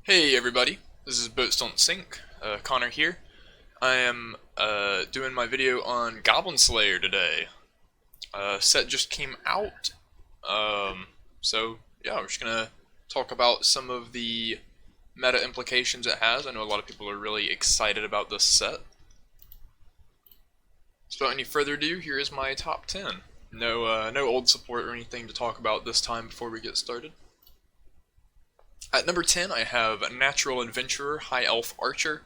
Hey everybody, this is BoatsDon'tSink, Connor here. I am doing my video on Goblin Slayer today. Set just came out, so yeah, we're just gonna talk about some of the meta implications it has. I know a lot of people are really excited about this set. So without any further ado, here is my top 10. No old support or anything to talk about this time before we get started. At number 10, I have Natural Adventurer, High Elf Archer.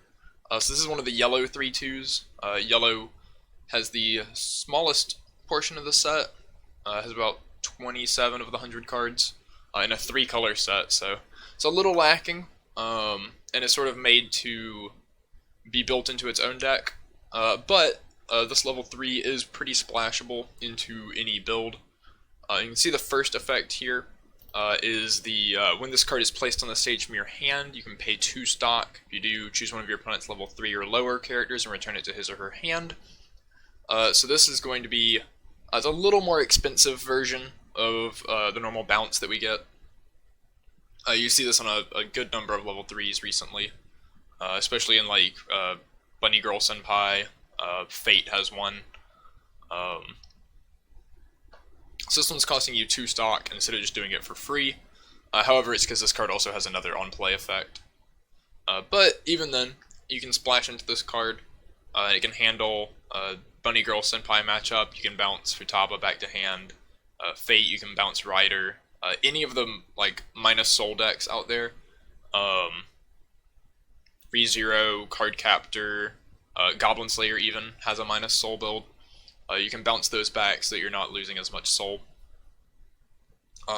So this is one of the yellow 3/2s. Yellow has the smallest portion of the set. Has about 27 of the 100 cards in a 3-color set, so it's a little lacking. And it's sort of made to be built into its own deck. But this level 3 is pretty splashable into any build. You can see the first effect here. Is the when this card is placed on the stage from your hand, you can pay 2 stock. If you do, choose one of your opponent's level 3 or lower characters and return it to his or her hand. So this is going to be it's a little more expensive version of the normal bounce that we get. You see this on a good number of level 3s recently, especially in like Bunny Girl Senpai. Fate has one. So this one's costing you 2 stock instead of just doing it for free. However, it's because this card also has another on-play effect. But even then, you can splash into this card. It can handle Bunny Girl Senpai matchup. You can bounce Futaba back to hand. Fate, you can bounce Rider. Any of the like minus soul decks out there. ReZero, Card Captor, Goblin Slayer even has a minus soul build. You can bounce those back so that you're not losing as much soul.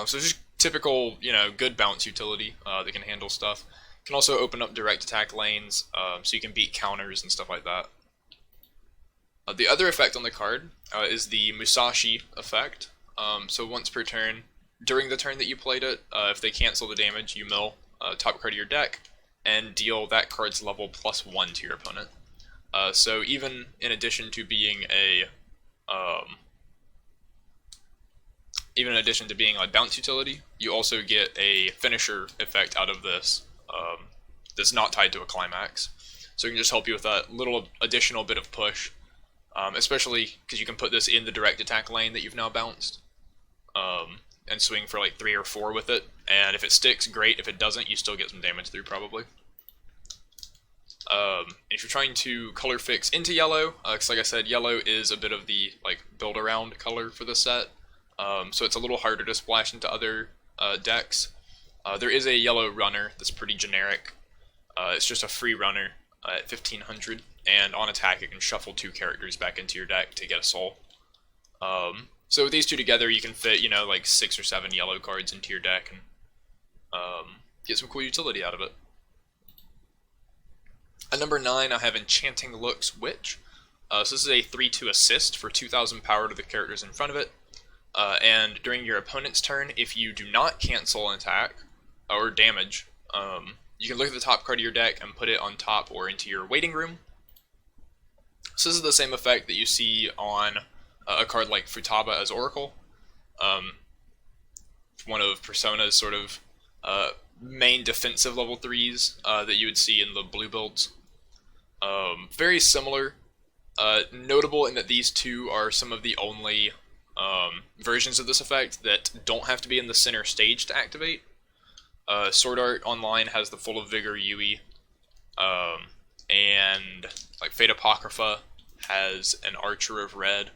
So just typical, good bounce utility that can handle stuff. Can also open up direct attack lanes, so you can beat counters and stuff like that. The other effect on the card is the Musashi effect. So once per turn, during the turn that you played it, if they cancel the damage, you mill top card of your deck and deal that card's level +1 to your opponent. So even in addition to being a bounce utility, you also get a finisher effect out of this that's not tied to a climax. So it can just help you with that little additional bit of push, especially because you can put this in the direct attack lane that you've now bounced, and swing for like 3 or 4 with it. And if it sticks, great. If it doesn't, you still get some damage through probably. If you're trying to color fix into yellow, because like I said, yellow is a bit of the build around color for the set, so it's a little harder to splash into other decks. There is a yellow runner that's pretty generic. It's just a free runner at 1500, and on attack it can shuffle 2 characters back into your deck to get a soul. So with these two together, you can fit like 6 or 7 yellow cards into your deck and get some cool utility out of it. At number 9, I have Enchanting Looks Witch. So this is a 3/2 assist for 2000 power to the characters in front of it. And during your opponent's turn, if you do not cancel an attack or damage, you can look at the top card of your deck and put it on top or into your waiting room. So this is the same effect that you see on a card like Futaba as Oracle. One of Persona's sort of main defensive level 3s that you would see in the blue builds. Very similar. Notable in that these two are some of the only versions of this effect that don't have to be in the center stage to activate. Sword Art Online has the Full of Vigor Yui, and like Fate Apocrypha has an Archer of Red,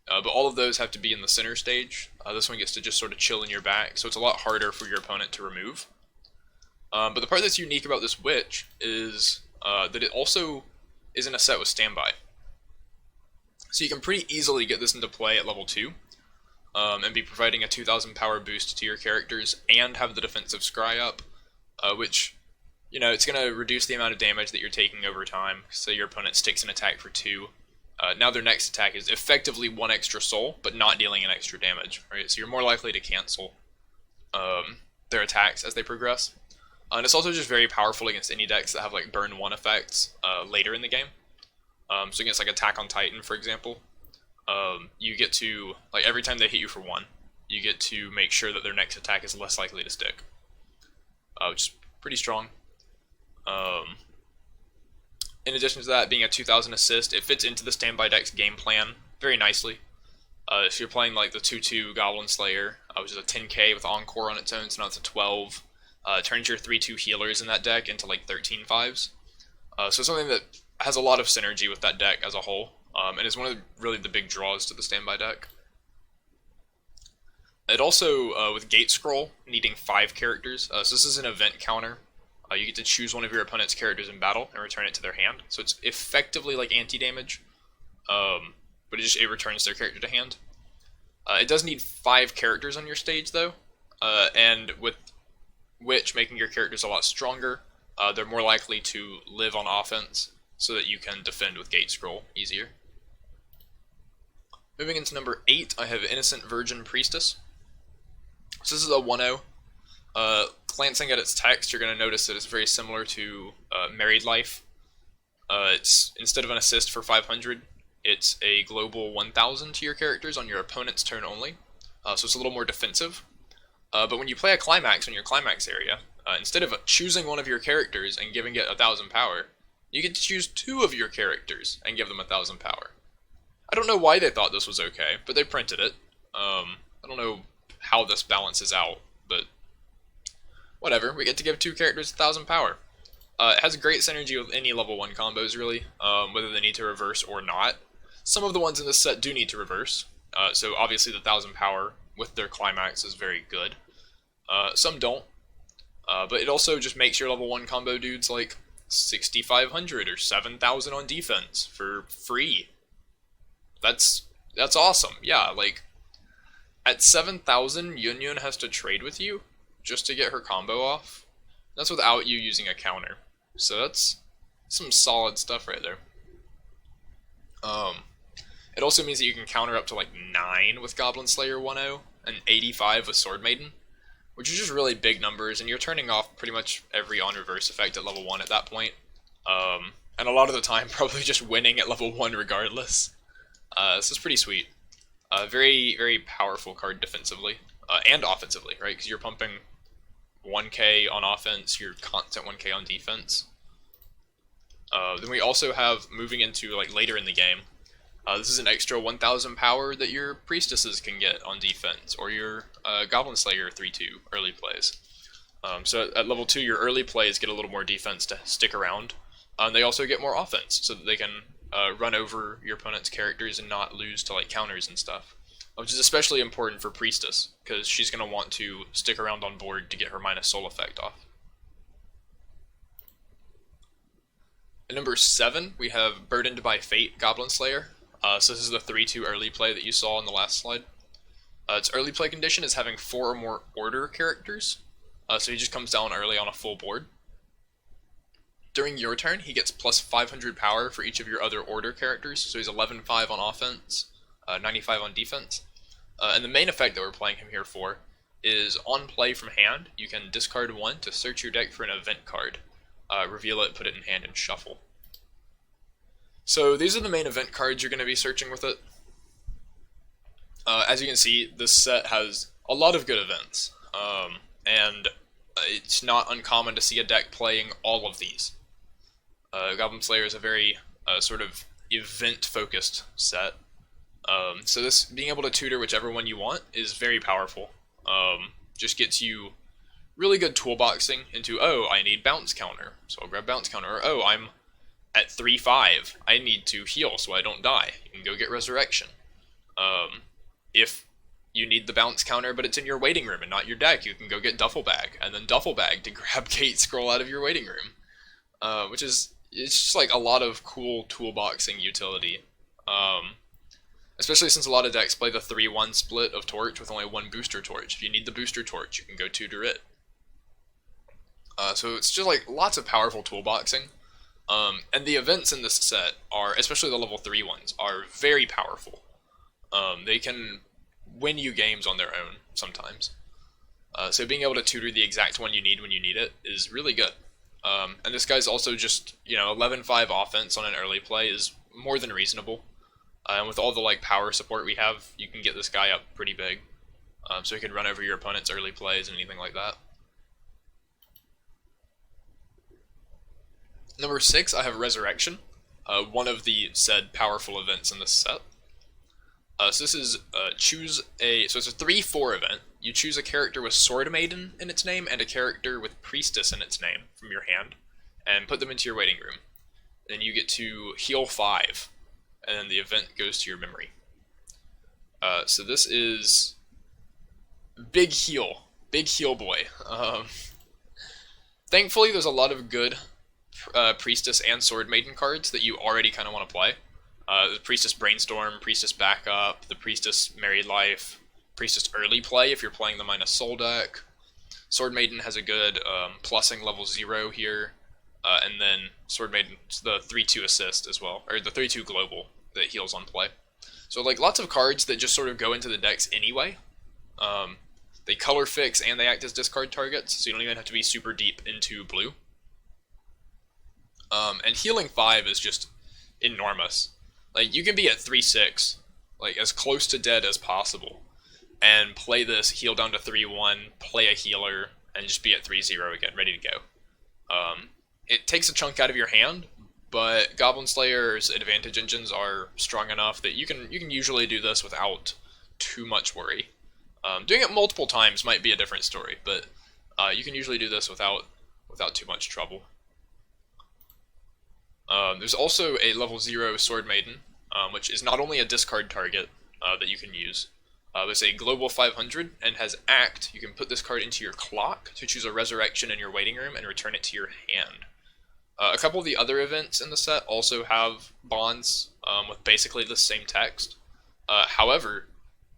but all of those have to be in the center stage. This one gets to just sort of chill in your back, so it's a lot harder for your opponent to remove. But the part that's unique about this witch is that it also is in a set with standby. So you can pretty easily get this into play at level 2, and be providing a 2000 power boost to your characters and have the defensive scry up, which, it's going to reduce the amount of damage that you're taking over time. So your opponent sticks an attack for 2. Now their next attack is effectively 1 extra soul, but not dealing an extra damage, right? So you're more likely to cancel their attacks as they progress. And it's also just very powerful against any decks that have like burn 1 effects later in the game. So against like Attack on Titan, for example, you get to, like, every time they hit you for 1, you get to make sure that their next attack is less likely to stick, which is pretty strong. In addition to that, being a 2000 assist, it fits into the standby deck's game plan very nicely. If you're playing like the 2/2 Goblin Slayer, which is a 10k with Encore on its own, so now it's a 12, turns your 3/2 healers in that deck into like 13 5s. So something that has a lot of synergy with that deck as a whole, and is one of really the big draws to the standby deck. It also, with Gate Scroll, needing 5 characters, so this is an event counter. You get to choose one of your opponent's characters in battle and return it to their hand. So it's effectively like anti-damage, but it returns their character to hand. It does need 5 characters on your stage though, and with which making your characters a lot stronger, they're more likely to live on offense so that you can defend with Gate Scroll easier. Moving into number 8, I have Innocent Virgin Priestess. So this is a 1/0. Glancing at its text, you're going to notice that it's very similar to Married Life. It's instead of an assist for 500, it's a global 1000 to your characters on your opponent's turn only. So it's a little more defensive. But when you play a climax in your climax area, instead of choosing one of your characters and giving it 1000 power, you get to choose 2 of your characters and give them 1000 power. I don't know why they thought this was okay, but they printed it. I don't know how this balances out, but whatever. We get to give 2 characters 1000 power. It has great synergy with any level 1 combos, really, whether they need to reverse or not. Some of the ones in this set do need to reverse, so obviously the 1000 power with their climax is very good. Some don't, but it also just makes your level 1 combo dudes like 6500 or 7000 on defense for free. That's awesome. Yeah, like at 7000, Yun has to trade with you just to get her combo off. That's without you using a counter. So that's some solid stuff right there. It also means that you can counter up to like 9 with Goblin Slayer 1/0 and 85 with Sword Maiden, which are just really big numbers, and you're turning off pretty much every on-reverse effect at level 1 at that point. And a lot of the time probably just winning at level 1 regardless. This is pretty sweet. Very, very powerful card defensively, and offensively, right? Because you're pumping 1k on offense, you're constant 1k on defense. Then we also have, moving into like later in the game, this is an extra 1000 power that your Priestesses can get on defense, or your Goblin Slayer 3/2 early plays. So at level 2, your early plays get a little more defense to stick around. They also get more offense, so that they can run over your opponent's characters and not lose to like counters and stuff, which is especially important for Priestess, because she's going to want to stick around on board to get her minus soul effect off. At number 7, we have Burdened by Fate Goblin Slayer. So this is the 3/2 early play that you saw in the last slide. Its early play condition is having 4 or more order characters, so he just comes down early on a full board. During your turn, he gets plus 500 power for each of your other order characters, so he's 11-5 on offense, 95 on defense. And the main effect that we're playing him here for is on play from hand, you can discard 1 to search your deck for an event card, reveal it, put it in hand, and shuffle. So these are the main event cards you're going to be searching with it. As you can see, this set has a lot of good events, and it's not uncommon to see a deck playing all of these. Goblin Slayer is a very sort of event-focused set, so this being able to tutor whichever one you want is very powerful. Just gets you really good toolboxing into, oh, I need bounce counter, so I'll grab bounce counter, or oh, I'm at 3/5, I need to heal so I don't die, you can go get resurrection. If you need the bounce counter but it's in your waiting room and not your deck, you can go get duffel bag, and then duffel bag to grab Gate Scroll out of your waiting room. Which is, it's just like a lot of cool toolboxing utility. Especially since a lot of decks play the 3-1 split of Torch with only 1 booster Torch. If you need the booster Torch, you can go tutor it. So it's just like lots of powerful toolboxing. And the events in this set are, especially the level 3 ones, are very powerful. They can win you games on their own sometimes. So being able to tutor the exact one you need when you need it is really good. And this guy's also just, 11-5 offense on an early play is more than reasonable. And with all the like power support we have, you can get this guy up pretty big. So he can run over your opponent's early plays and anything like that. Number 6, I have Resurrection, one of the said powerful events in this set. So this is so it's a 3-4 event. You choose a character with Sword Maiden in its name and a character with Priestess in its name from your hand, and put them into your waiting room. Then you get to heal 5, and then the event goes to your memory. So this is big heal boy. Thankfully, there's a lot of good Priestess and Sword Maiden cards that you already kind of want to play. The Priestess Brainstorm, Priestess Backup, the Priestess Married Life, Priestess Early Play if you're playing the Minus Soul deck. Sword Maiden has a good plussing level 0 here, and then Sword Maiden's the 3-2 assist as well, or the 3-2 global that heals on play. So like lots of cards that just sort of go into the decks anyway. They color fix and they act as discard targets, so you don't even have to be super deep into blue. And healing 5 is just enormous. Like, you can be at 3-6, like, as close to dead as possible, and play this, heal down to 3-1, play a healer, and just be at 3-0 again, ready to go. It takes a chunk out of your hand, but Goblin Slayer's advantage engines are strong enough that you can usually do this without too much worry. Doing it multiple times might be a different story, but you can usually do this without too much trouble. There's also a level 0 Sword Maiden, which is not only a discard target that you can use, but it's a global 500 and has Act. You can put this card into your clock to choose a Resurrection in your waiting room and return it to your hand. A couple of the other events in the set also have bonds with basically the same text. However,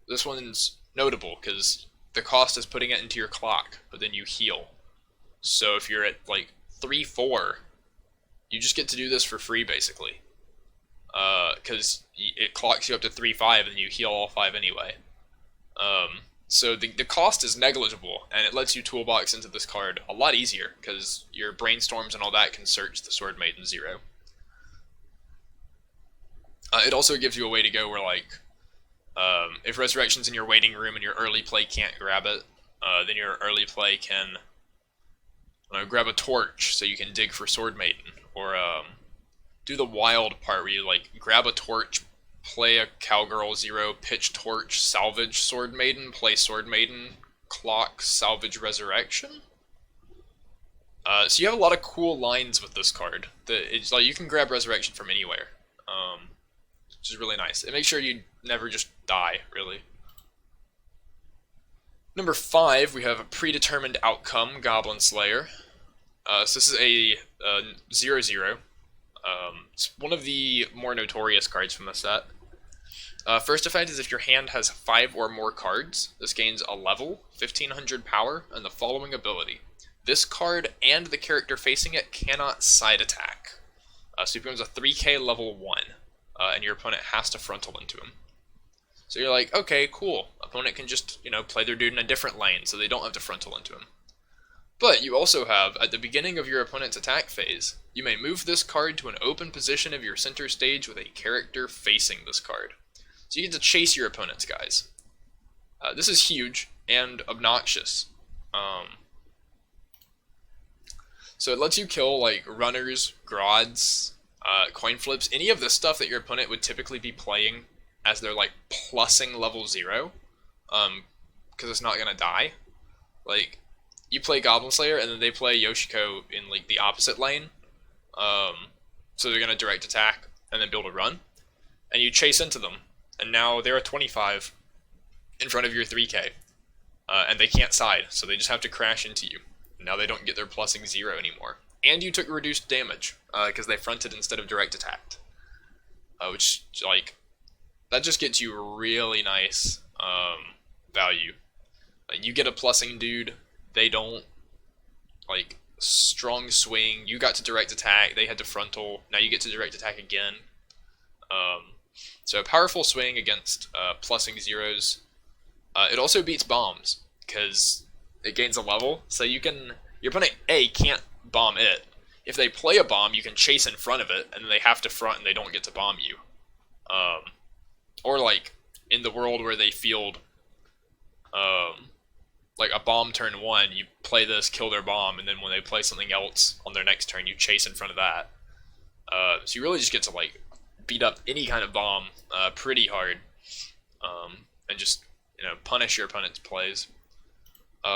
this one's notable because the cost is putting it into your clock, but then you heal. So if you're at like 3-4, you just get to do this for free, basically. Because it clocks you up to 3-5 and you heal all 5 anyway. So the cost is negligible, and it lets you toolbox into this card a lot easier, because your brainstorms and all that can search the Sword Maiden 0. It also gives you a way to go where, like, if Resurrection's in your waiting room and your early play can't grab it, then your early play can grab a torch so you can dig for Sword Maiden, or do the wild part where you like grab a torch, play a Cowgirl 0, pitch torch, salvage Sword Maiden, play Sword Maiden, clock, salvage Resurrection. So you have a lot of cool lines with this card. It's like you can grab Resurrection from anywhere, which is really nice. It makes sure you never just die, really. Number 5, we have a Predetermined Outcome, Goblin Slayer. So this is a 0-0. It's one of the more notorious cards from the set. First effect is if your hand has 5 or more cards, this gains a level, 1500 power, and the following ability. This card and the character facing it cannot side attack. So it becomes a 3k level 1, and your opponent has to frontal into him. So you're like, okay, cool. Opponent can just, play their dude in a different lane, so they don't have to frontal into him. But you also have, at the beginning of your opponent's attack phase, you may move this card to an open position of your center stage with a character facing this card. So you get to chase your opponent's guys. This is huge and obnoxious. So it lets you kill like runners, grods, coin flips, any of the stuff that your opponent would typically be playing as their like plussing level 0, because it's not gonna die. Like, you play Goblin Slayer and then they play Yoshiko in like the opposite lane, so they're gonna direct attack and then build a run, and you chase into them, and now they're a 25 in front of your 3k, and they can't side, so they just have to crash into you. Now they don't get their plussing 0 anymore, and you took reduced damage because they fronted instead of direct attacked, which like that just gets you really nice value. Like, you get a plussing dude, they don't. Like, strong swing, you got to direct attack, they had to frontal, now you get to direct attack again. So a powerful swing against plussing 0s. It also beats bombs, because it gains a level, so your opponent A can't bomb it. If they play a bomb, you can chase in front of it, and then they have to front and they don't get to bomb you. Or like, in the world where they field like a bomb turn 1, you play this, kill their bomb, and then when they play something else on their next turn, you chase in front of that. So you really just get to like beat up any kind of bomb pretty hard, and just punish your opponent's plays.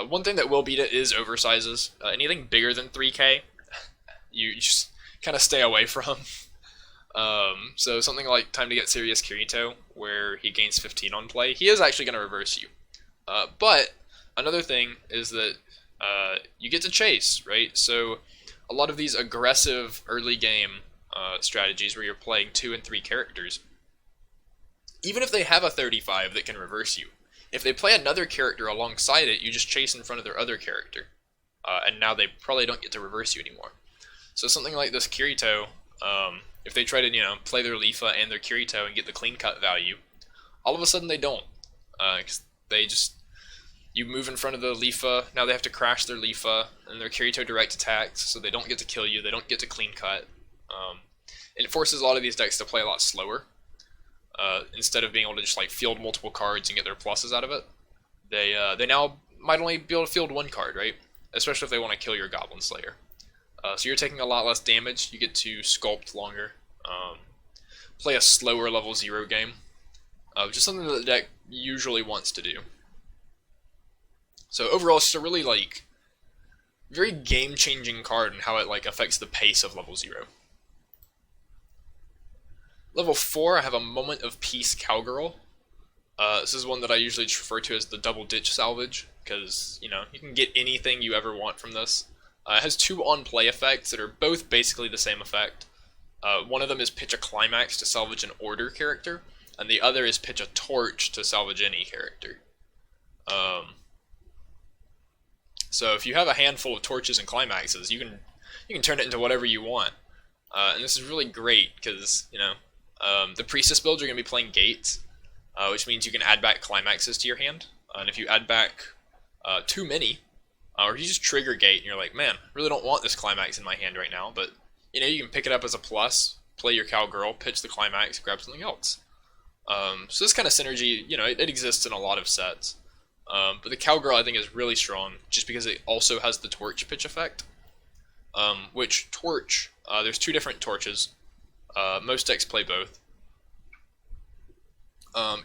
One thing that will beat it is oversizes. Anything bigger than 3k, you just kind of stay away from. So something like Time to Get Serious Kirito, where he gains 15 on play, he is actually going to reverse you. But another thing is that you get to chase, right? So a lot of these aggressive early game strategies where you're playing 2 and 3 characters, even if they have a 35 that can reverse you, if they play another character alongside it, you just chase in front of their other character, and now they probably don't get to reverse you anymore. So something like this Kirito, if they try to play their Lifa and their Kirito and get the clean cut value, all of a sudden they don't, because you move in front of the Lifa, now they have to crash their Lifa and their Kirito direct attacks, so they don't get to kill you, they don't get to clean cut. And it forces a lot of these decks to play a lot slower. Instead of being able to just like field multiple cards and get their pluses out of it, they now might only be able to field 1 card, right? Especially if they want to kill your Goblin Slayer. So you're taking a lot less damage, you get to sculpt longer, play a slower level 0 game, which is something that the deck usually wants to do. So overall, it's just a really like very game-changing card and how it like affects the pace of level 0. Level 4, I have a Moment of Peace Cowgirl. This is one that I usually just refer to as the Double Ditch Salvage, because, you can get anything you ever want from this. It has 2 on-play effects that are both basically the same effect. One of them is pitch a Climax to salvage an Order character, and the other is pitch a Torch to salvage any character. So if you have a handful of Torches and Climaxes, you can turn it into whatever you want. And this is really great, because, the Priestess builds are going to be playing Gates, which means you can add back Climaxes to your hand. And if you add back too many, or you just trigger Gate and you're like, man, I really don't want this Climax in my hand right now, but you can pick it up as a plus, play your Cowgirl, pitch the Climax, grab something else. So this kind of synergy, it exists in a lot of sets. But the Cowgirl I think is really strong, just because it also has the Torch pitch effect. Which Torch, there's 2 different Torches. Most decks play both.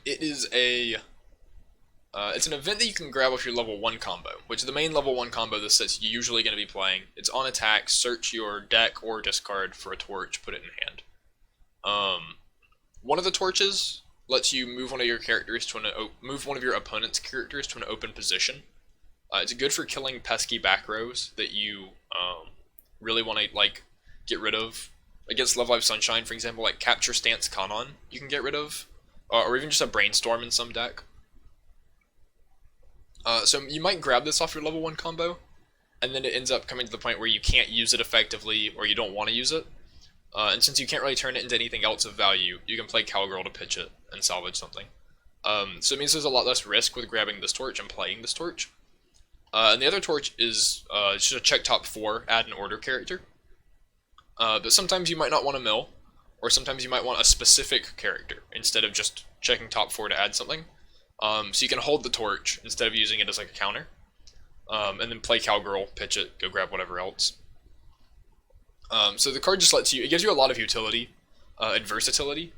It is it's an event that you can grab off your level 1 combo, which is the main level 1 combo this set's usually going to be playing. It's on attack, search your deck or discard for a Torch, put it in hand. One of the Torches lets you move one of your characters to move one of your opponent's characters to an open position. It's good for killing pesky back rows that you really want to like get rid of. Against Love Live Sunshine, for example, like Capture Stance Kanon, you can get rid of, or even just a Brainstorm in some deck. So you might grab this off your level 1 combo, and then it ends up coming to the point where you can't use it effectively, or you don't want to use it. And since you can't really turn it into anything else of value, you can play Cowgirl to pitch it and salvage something. So it means there's a lot less risk with grabbing this Torch and playing this Torch. And the other Torch is just a check top 4, add an Order character. But sometimes you might not want a mill, or sometimes you might want a specific character instead of just checking top 4 to add something. So you can hold the Torch instead of using it as like a counter, and then play Cowgirl, pitch it, go grab whatever else. So the card just it gives you a lot of utility and versatility,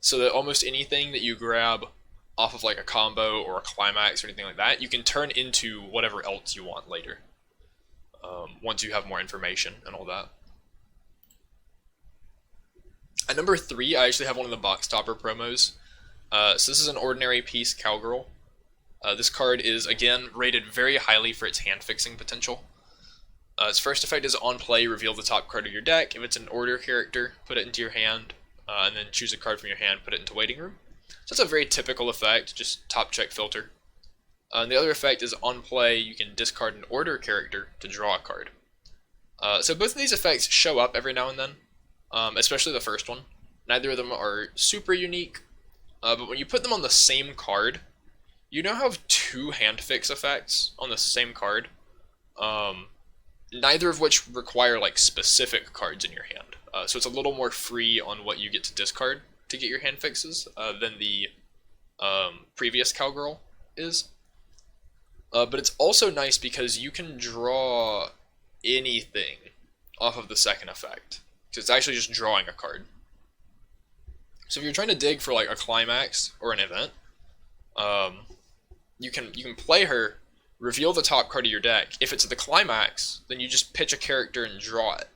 so that almost anything that you grab off of like a combo or a Climax or anything like that, you can turn into whatever else you want later, once you have more information and all that. At number 3, I actually have one of the Box Topper promos. So this is an Ordinary Piece Cowgirl. This card is, again, rated very highly for its hand-fixing potential. Its first effect is on play, reveal the top card of your deck. If it's an Order character, put it into your hand, and then choose a card from your hand, put it into Waiting Room. So it's a very typical effect, just top check filter. And the other effect is on play, you can discard an Order character to draw a card. So both of these effects show up every now and then. Especially the first one. Neither of them are super unique, but when you put them on the same card, you now have 2 hand fix effects on the same card, neither of which require like specific cards in your hand. So it's a little more free on what you get to discard to get your hand fixes than the previous Cowgirl is. But it's also nice because you can draw anything off of the second effect. So it's actually just drawing a card. So if you're trying to dig for like a climax or an event, you can play her, reveal the top card of your deck. If it's the climax, then you just pitch a character and draw it.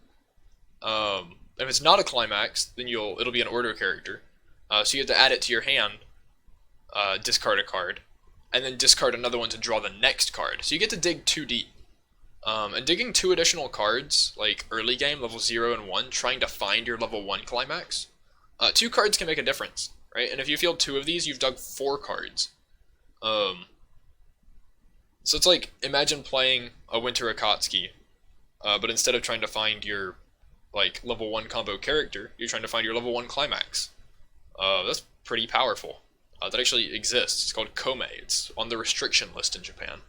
If it's not a climax, then it'll be an order character. So you have to add it to your hand, discard a card, and then discard another one to draw the next card. So you get to dig 2 deep. And digging 2 additional cards, like early game, level 0 and 1, trying to find your level 1 climax, 2 cards can make a difference, right? And if you field 2 of these, you've dug 4 cards. So it's like, imagine playing a Winter Akatsuki, but instead of trying to find your like level 1 combo character, you're trying to find your level 1 climax. That's pretty powerful. That actually exists. It's called Kome. It's on the restriction list in Japan.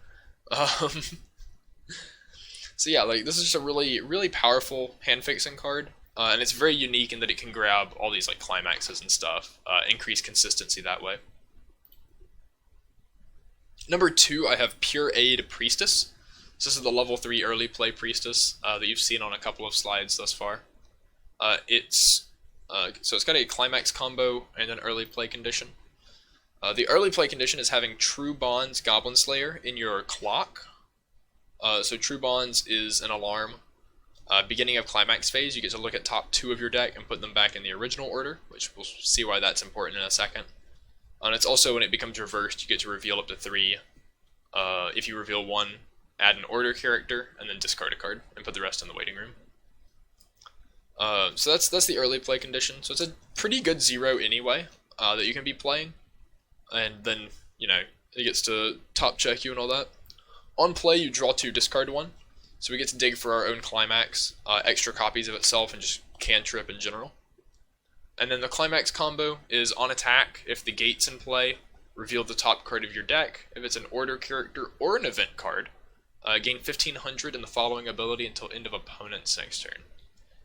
So yeah, like this is just a really, really powerful hand fixing card, and it's very unique in that it can grab all these like climaxes and stuff, increase consistency that way. Number 2, I have Pure Aid Priestess. So this is the level 3 early play Priestess that you've seen on a couple of slides thus far. So it's got a climax combo and an early play condition. The early play condition is having True Bonds Goblin Slayer in your clock. So True Bonds is an alarm. Beginning of climax phase, you get to look at top 2 of your deck and put them back in the original order, which we'll see why that's important in a second. And it's also, when it becomes reversed, you get to reveal up to 3. If you reveal 1, add an order character, and then discard a card, and put the rest in the waiting room. So that's the early play condition. So it's a pretty good 0 anyway, that you can be playing. And then, you know, it gets to top check you and all that. On play, you draw 2, discard 1. So we get to dig for our own climax, extra copies of itself, and just cantrip in general. And then the climax combo is on attack. If the gate's in play, reveal the top card of your deck. If it's an order character or an event card, gain 1500 in the following ability until end of opponent's next turn.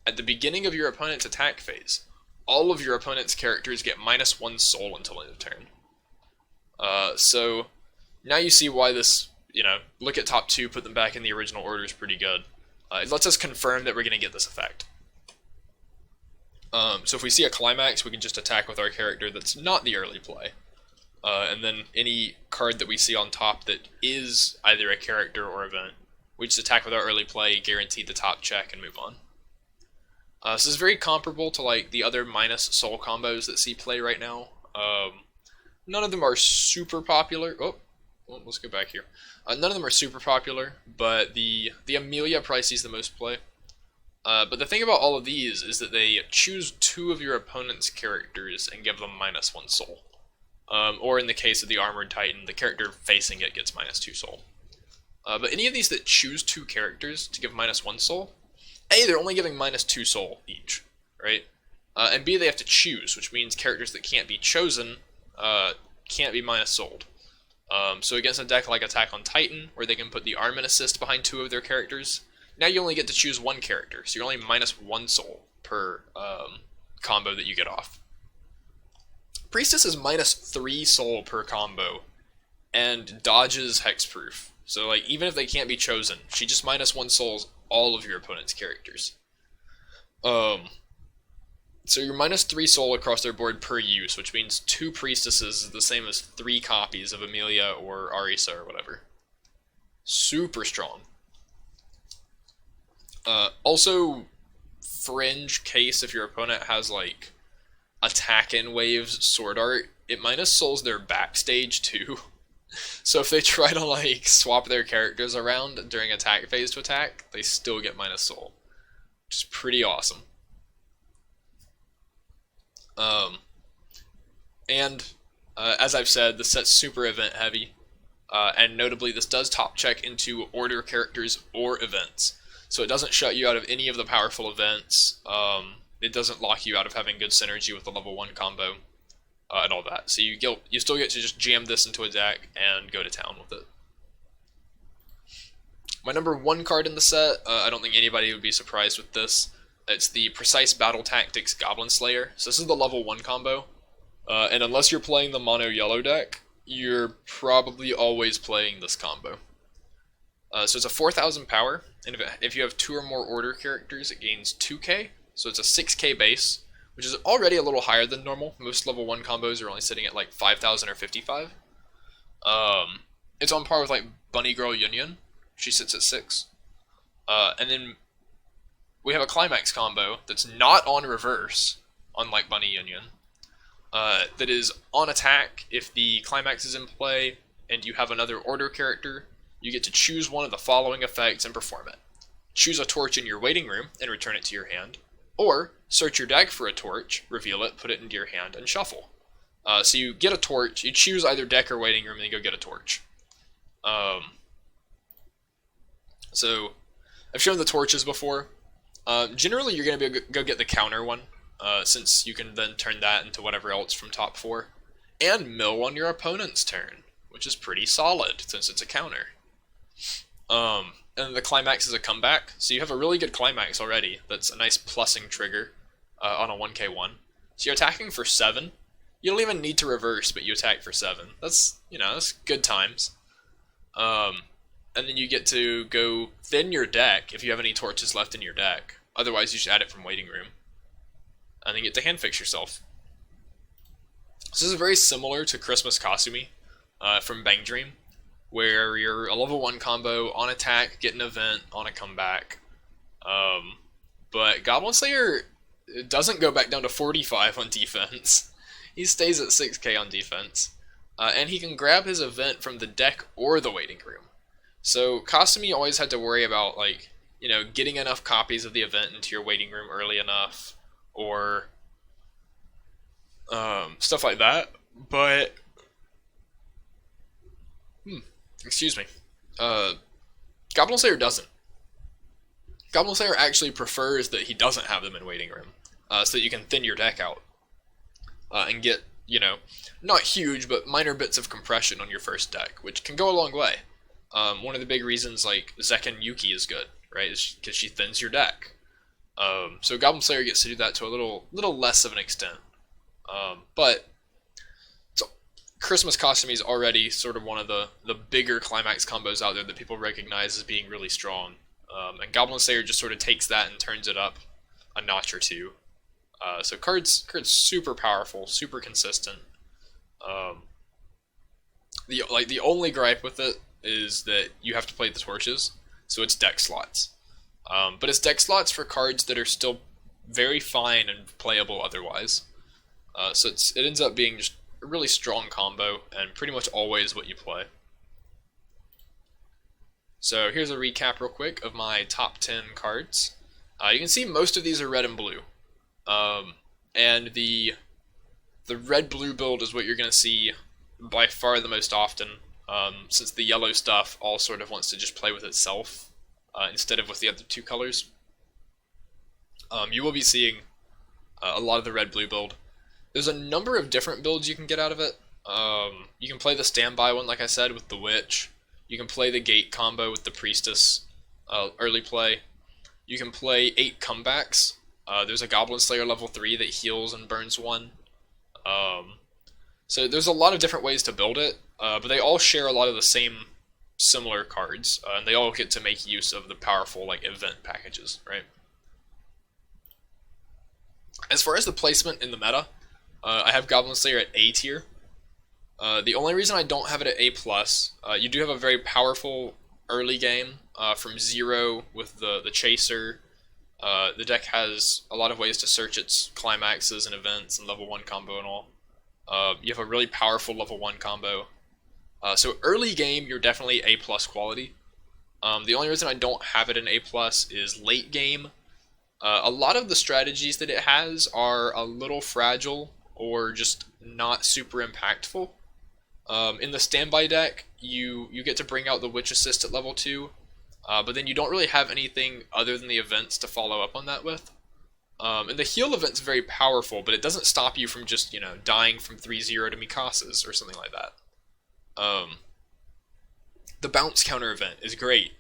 At the beginning of your opponent's attack phase, all of your opponent's characters get -1 soul until end of turn. So now you see why this, you know, look at top 2, put them back in the original order is pretty good. It lets us confirm that we're going to get this effect. So if we see a climax, we can just attack with our character that's not the early play. And then any card that we see on top that is either a character or event, we just attack with our early play, guarantee the top check, and move on. So this is very comparable to like the other minus soul combos that see play right now. None of them are super popular. Oh, well, let's go back here. None of them are super popular, but the Amelia probably sees the most play. But the thing about all of these is that they choose 2 of your opponent's characters and give them -1 soul. Or in the case of the Armored Titan, the character facing it gets -2 soul. But any of these that choose 2 characters to give -1 soul, A, they're only giving -2 soul each, right? And B, they have to choose, which means characters that can't be chosen can't be -souled. So against a deck like Attack on Titan, where they can put the Arm and Assist behind 2 of their characters, now you only get to choose 1 character, so you're only -1 soul per combo that you get off. Priestess is -3 soul per combo, and dodges hexproof. So like even if they can't be chosen, she just -1 souls all of your opponent's characters. So you're -3 soul across their board per use, which means 2 priestesses is the same as 3 copies of Amelia or Arisa or whatever. Super strong. Also, fringe case if your opponent has like attack in waves sword art, it -souls their backstage too. So if they try to like swap their characters around during attack phase to attack, they still get -soul, which is pretty awesome. As I've said, the set's super event heavy, and notably this does top check into order characters or events, so it doesn't shut you out of any of the powerful events. It doesn't lock you out of having good synergy with the level 1 combo, and all that, so you still get to just jam this into a deck and go to town with it. My number 1 card in the set, I don't think anybody would be surprised with this. It's the Precise Battle Tactics Goblin Slayer. So this is the level 1 combo, and unless you're playing the mono yellow deck, you're probably always playing this combo. So it's a 4,000 power, and if you have 2 or more order characters, it gains 2k. So it's a 6k base, which is already a little higher than normal. Most level 1 combos are only sitting at like 5,000 or 55. It's on par with like Bunny Girl Union. She sits at 6. And then we have a climax combo that's not on reverse, unlike Bunny Union. That is on attack if the climax is in play and you have another order character. You get to choose one of the following effects and perform it. Choose a torch in your waiting room and return it to your hand. Or search your deck for a torch, reveal it, put it into your hand, and shuffle. So you get a torch, you choose either deck or waiting room, and then you go get a torch. So I've shown the torches before. Generally, you're going to go get the counter one, since you can then turn that into whatever else from top 4. And mill on your opponent's turn, which is pretty solid, since it's a counter. And the climax is a comeback, so you have a really good climax already. That's a nice plussing trigger on a 1k1. So you're attacking for 7. You don't even need to reverse, but you attack for 7. That's, that's good times. And then you get to go thin your deck if you have any torches left in your deck. Otherwise, you just add it from waiting room. And then you get to hand fix yourself. So this is very similar to Christmas Kasumi from Bang Dream, where you're a level 1 combo on attack, get an event, on a comeback. But Goblin Slayer doesn't go back down to 45 on defense. He stays at 6k on defense. And he can grab his event from the deck or the waiting room. So Kasumi always had to worry about, like, getting enough copies of the event into your waiting room early enough, or stuff like that. But excuse me. Goblin Slayer doesn't. Goblin Slayer actually prefers that he doesn't have them in waiting room, so that you can thin your deck out and get, not huge, but minor bits of compression on your first deck, which can go a long way. One of the big reasons, like, Zekken Yuki is good, right, is because she thins your deck. So Goblin Slayer gets to do that to a little less of an extent. But so Christmas Kasumi is already sort of one of the bigger climax combos out there that people recognize as being really strong. And Goblin Slayer just sort of takes that and turns it up a notch or two. So card's super powerful, super consistent. The only gripe with it is that you have to play the torches, so it's deck slots. But it's deck slots for cards that are still very fine and playable otherwise. So it ends up being just a really strong combo, and pretty much always what you play. So here's a recap real quick of my top 10 cards. You can see most of these are red and blue. And the red-blue build is what you're going to see by far the most often, since the yellow stuff all sort of wants to just play with itself instead of with the other two colors. You will be seeing a lot of the red-blue build. There's a number of different builds you can get out of it. You can play the standby one, like I said, with the Witch. You can play the gate combo with the Priestess early play. You can play 8 comebacks. There's a Goblin Slayer level 3 that heals and burns 1. So there's a lot of different ways to build it, but they all share a lot of the same similar cards, and they all get to make use of the powerful event packages, right? As far as the placement in the meta, I have Goblin Slayer at A tier. The only reason I don't have it at A+, you do have a very powerful early game from 0 with the Chaser. The deck has a lot of ways to search its climaxes and events and level 1 combo and all. You have a really powerful level 1 combo. So early game, you're definitely A+ quality. The only reason I don't have it in A+ is late game. A lot of the strategies that it has are a little fragile or just not super impactful. In the standby deck, you get to bring out the Witch Assist at level 2, but then you don't really have anything other than the events to follow up on that with. And the heal event's very powerful, but it doesn't stop you from just, dying from 3-0 to Mikasa's or something like that. The bounce counter event is great,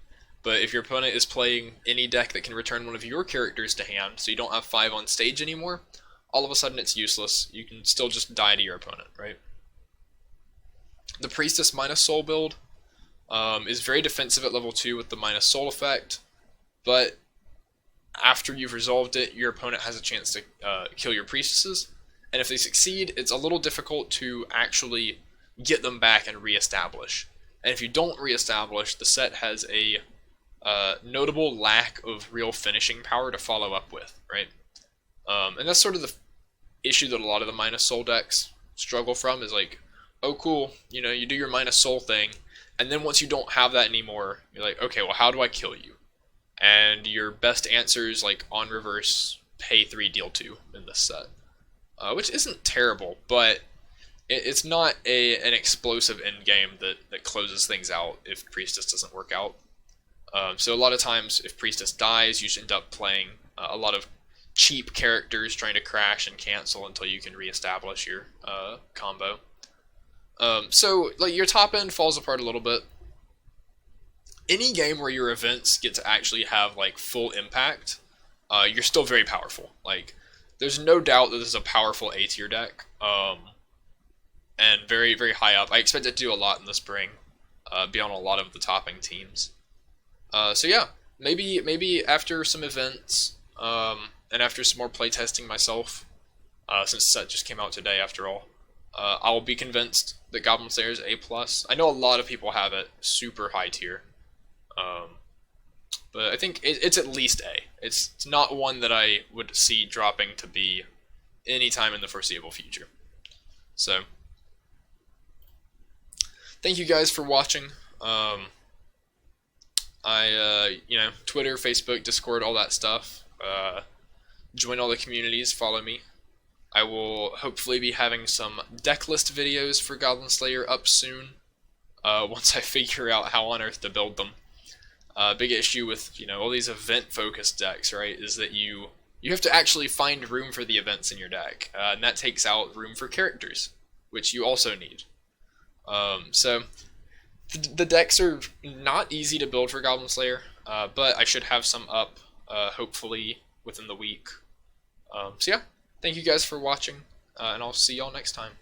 but if your opponent is playing any deck that can return one of your characters to hand, so you don't have 5 on stage anymore, all of a sudden it's useless. You can still just die to your opponent, right? The Priestess minus Soul build, is very defensive at level 2 with the minus soul effect, but after you've resolved it, your opponent has a chance to kill your priestesses, and if they succeed, it's a little difficult to actually get them back and reestablish. And if you don't reestablish, the set has a notable lack of real finishing power to follow up with, right? And that's sort of the issue that a lot of the minus soul decks struggle from, is like, oh cool, you know, you do your minus soul thing, and then once you don't have that anymore, you're like, okay, well, how do I kill you? And your best answer is like on reverse, pay 3, deal 2 in this set, which isn't terrible, but it's not an explosive end game that closes things out if Priestess doesn't work out. So a lot of times, if Priestess dies, you should end up playing a lot of cheap characters trying to crash and cancel until you can reestablish your combo. So like your top end falls apart a little bit. Any game where your events get to actually have like full impact, you're still very powerful. Like, there's no doubt that this is a powerful A tier deck, and very, very high up. I expect it to do a lot in the spring, be on a lot of the topping teams. So yeah, maybe after some events, and after some more playtesting myself, since the set just came out today after all, I'll be convinced that Goblin Slayer is A+. I know a lot of people have it super high tier, but I think it's at least A. It's not one that I would see dropping to B anytime in the foreseeable future. So, thank you guys for watching. You know, Twitter, Facebook, Discord, all that stuff. Join all the communities, follow me. I will hopefully be having some deck list videos for Goblin Slayer up soon, once I figure out how on earth to build them. Big issue with, you know, all these event-focused decks, right, is that you have to actually find room for the events in your deck, and that takes out room for characters, which you also need. So, the decks are not easy to build for Goblin Slayer, but I should have some up, hopefully, within the week. So yeah, thank you guys for watching, and I'll see y'all next time.